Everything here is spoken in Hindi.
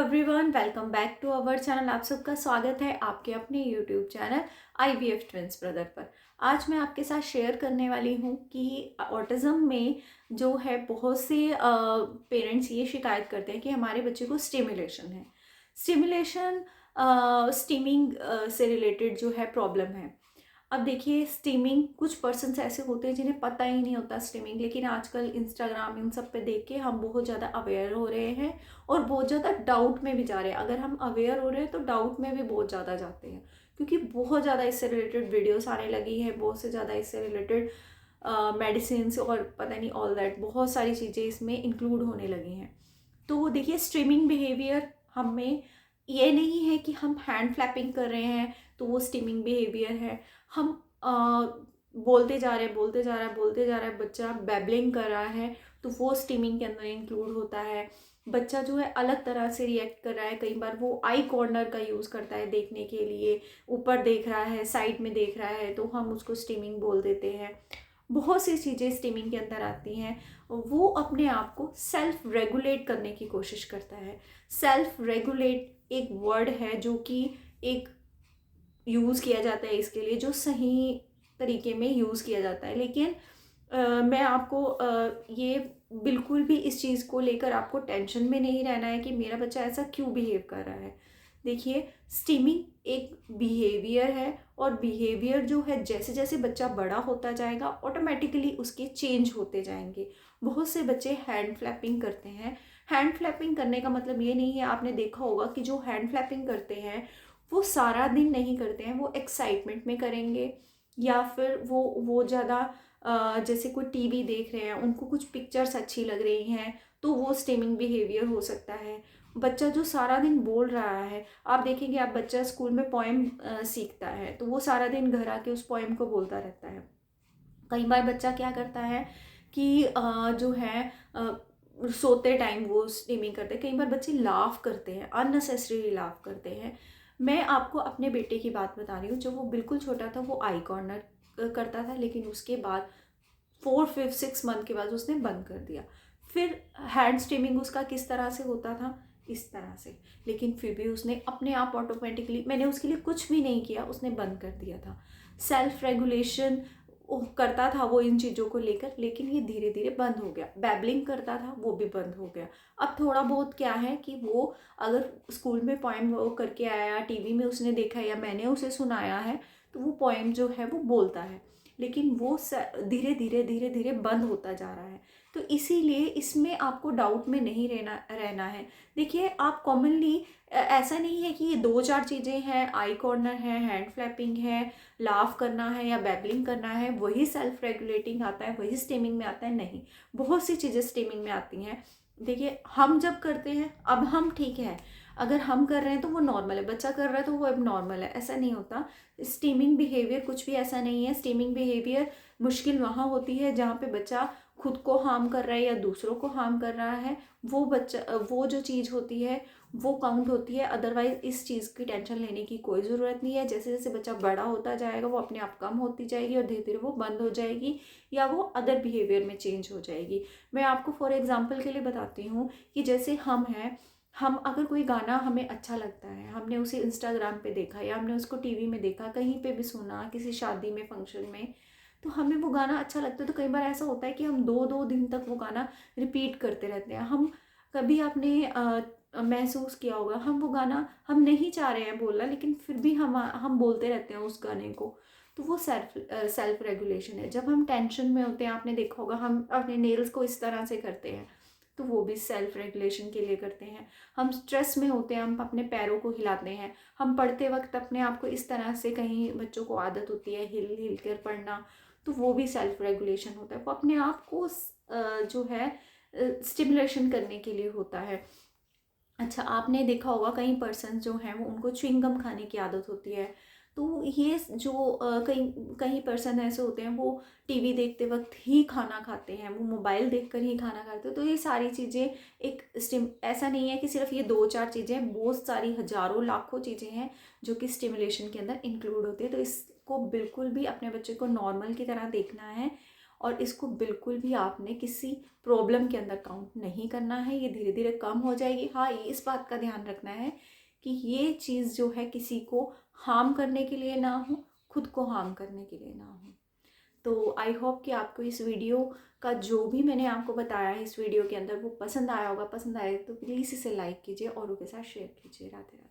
Everyone, welcome back to our channel. आप सबका स्वागत है आपके अपने YouTube channel IVF twins brother पर। आज मैं आपके साथ शेयर करने वाली हूँ कि ऑटिज़म में जो है बहुत से पेरेंट्स ये शिकायत करते हैं कि हमारे बच्चे को स्टिमुलेशन है। स्टिमुलेशन स्टीमिंग से रिलेटेड जो है प्रॉब्लम है। अब देखिए, स्टीमिंग कुछ पर्सन्स ऐसे होते हैं जिन्हें पता ही नहीं होता स्टीमिंग, लेकिन आजकल इंस्टाग्राम इन सब पे देख के हम बहुत ज़्यादा अवेयर हो रहे हैं और बहुत ज़्यादा डाउट में भी जा रहे हैं। अगर हम अवेयर हो रहे हैं तो डाउट में भी बहुत ज़्यादा जाते हैं, क्योंकि बहुत ज़्यादा इससे रिलेटेड वीडियोस आने लगी है, बहुत से ज़्यादा इससे रिलेटेड मेडिसिन और पता नहीं ऑल दैट बहुत सारी चीज़ें इसमें इंक्लूड होने लगी हैं। तो देखिए, स्ट्रीमिंग बिहेवियर हमें ये नहीं है कि हम हैंड फ्लैपिंग कर रहे हैं तो वो स्टीमिंग बिहेवियर है। हम बोलते जा रहे हैं, बोलते जा रहा है, बोलते जा रहा है, बच्चा बैबलिंग कर रहा है तो वो स्टीमिंग के अंदर इंक्लूड होता है। बच्चा जो है अलग तरह से रिएक्ट कर रहा है, कई बार वो आई कॉर्नर का यूज़ करता है देखने के लिए, ऊपर देख रहा है, साइड में देख रहा है, तो हम उसको स्टीमिंग बोल देते हैं। बहुत सी चीज़ें स्टीमिंग के अंदर आती हैं। वो अपने आप को सेल्फ रेगुलेट करने की कोशिश करता है। सेल्फ रेगुलेट एक वर्ड है जो कि एक यूज़ किया जाता है इसके लिए, जो सही तरीके में यूज़ किया जाता है। लेकिन मैं आपको ये बिल्कुल भी इस चीज़ को लेकर आपको टेंशन में नहीं रहना है कि मेरा बच्चा ऐसा क्यों बिहेव कर रहा है। देखिए, स्टीमिंग एक बिहेवियर है और बिहेवियर जो है जैसे जैसे बच्चा बड़ा होता जाएगा ऑटोमेटिकली उसके चेंज होते जाएंगे। बहुत से बच्चे हैंड फ्लैपिंग करते हैं। हैंड फ्लैपिंग करने का मतलब ये नहीं है, आपने देखा होगा कि जो हैंड फ्लैपिंग करते हैं वो सारा दिन नहीं करते हैं, वो एक्साइटमेंट में करेंगे या फिर वो ज़्यादा जैसे कोई टीवी देख रहे हैं, उनको कुछ पिक्चर्स अच्छी लग रही हैं तो वो स्टीमिंग बिहेवियर हो सकता है। बच्चा जो सारा दिन बोल रहा है, आप देखेंगे, आप बच्चा स्कूल में पोएम सीखता है तो वो सारा दिन घर आके उस पोएम को बोलता रहता है। कई बार बच्चा क्या करता है कि जो है सोते टाइम वो स्टीमिंग करते हैं। कई बार बच्चे लाफ करते हैं, अननेसेसरी लाफ करते हैं। मैं आपको अपने बेटे की बात बता रही हूँ। जब वो बिल्कुल छोटा था वो आई कॉर्नर करता था, लेकिन उसके बाद 4, 5, 6 मंथ के बाद उसने बंद कर दिया। फिर हैंड स्टीमिंग उसका किस तरह से होता था, इस तरह से, लेकिन फिर भी उसने अपने आप ऑटोमेटिकली, मैंने उसके लिए कुछ भी नहीं किया, उसने बंद कर दिया था। सेल्फ रेगुलेशन करता था वो इन चीज़ों को लेकर, लेकिन ये धीरे धीरे बंद हो गया। बैबलिंग करता था वो भी बंद हो गया। अब थोड़ा बहुत क्या है कि वो अगर स्कूल में पोएम वो करके आया, टीवी में उसने देखा या मैंने उसे सुनाया है तो वो पोएम जो है वो बोलता है, लेकिन वो धीरे धीरे धीरे धीरे बंद होता जा रहा है। तो इसीलिए इसमें आपको डाउट में नहीं रहना है। देखिए, आप कॉमनली ऐसा नहीं है कि ये 2-4 चीज़ें हैं, आई कॉर्नर है, हैंड फ्लैपिंग है, लाफ करना है या बैबलिंग करना है, वही सेल्फ रेगुलेटिंग आता है, वही स्टीमिंग में आता है। नहीं, बहुत सी चीज़ें स्टीमिंग में आती हैं। देखिए, हम जब करते हैं, अब हम ठीक है, अगर हम कर रहे हैं तो वो नॉर्मल है, बच्चा कर रहा है तो वो अब नॉर्मल है, ऐसा नहीं होता। स्टीमिंग बिहेवियर कुछ भी ऐसा नहीं है। स्टीमिंग बिहेवियर मुश्किल वहाँ होती है जहाँ पे बच्चा खुद को हार्म कर रहा है या दूसरों को हार्म कर रहा है। वो जो चीज़ होती है वो काउंट होती है। अदरवाइज इस चीज़ की टेंशन लेने की कोई ज़रूरत नहीं है। जैसे जैसे बच्चा बड़ा होता जाएगा वो अपने आप कम होती जाएगी और धीरे धीरे वो बंद हो जाएगी या वो अदर बिहेवियर में चेंज हो जाएगी। मैं आपको फॉर एग्जांपल के लिए बताती हूँ कि जैसे हम हैं, हम अगर कोई गाना हमें अच्छा लगता है, हमने उसे इंस्टाग्राम पे देखा या हमने उसको टीवी में देखा, कहीं पे भी सुना, किसी शादी में, फंक्शन में, तो हमें वो गाना अच्छा लगता है। तो कई बार ऐसा होता है कि हम 2-2 दिन तक वो गाना रिपीट करते रहते हैं। हम कभी आपने महसूस किया होगा, हम वो गाना हम नहीं चाह रहे हैं बोलना, लेकिन फिर भी हम बोलते रहते हैं उस गाने को। तो वो सेल्फ रेगुलेशन है। जब हम टेंशन में होते हैं, आपने देखा होगा, हम अपने नेल्स को इस तरह से करते हैं, तो वो भी सेल्फ रेगुलेशन के लिए करते हैं। हम स्ट्रेस में होते हैं, हम अपने पैरों को हिलाते हैं। हम पढ़ते वक्त अपने आप को इस तरह से, कहीं बच्चों को आदत होती है हिल हिल कर पढ़ना, तो वो भी सेल्फ रेगुलेशन होता है। वो अपने आप को जो है स्टिमुलेशन करने के लिए होता है। अच्छा, आपने देखा होगा कई पर्सन जो हैं वो, उनको च्युइंगम खाने की आदत होती है। तो ये जो कई कई पर्सन ऐसे होते हैं, वो टीवी देखते वक्त ही खाना खाते हैं, वो मोबाइल देखकर ही खाना खाते हैं। तो ये सारी चीज़ें एक ऐसा नहीं है कि सिर्फ ये 2-4 चीज़ें, बहुत सारी हज़ारों लाखों चीज़ें हैं जो कि स्टिमुलेशन के अंदर इंक्लूड होती है। तो इसको बिल्कुल भी अपने बच्चे को नॉर्मल की तरह देखना है और इसको बिल्कुल भी आपने किसी प्रॉब्लम के अंदर काउंट नहीं करना है। ये धीरे धीरे कम हो जाएगी। हाँ, ये इस बात का ध्यान रखना है कि ये चीज़ जो है किसी को हार्म करने के लिए ना हो, खुद को हार्म करने के लिए ना हो। तो आई होप कि आपको इस वीडियो का जो भी मैंने आपको बताया है इस वीडियो के अंदर वो पसंद आया होगा। पसंद आए तो प्लीज़ इसे लाइक कीजिए, औरों के साथ शेयर कीजिए। राधे राधे।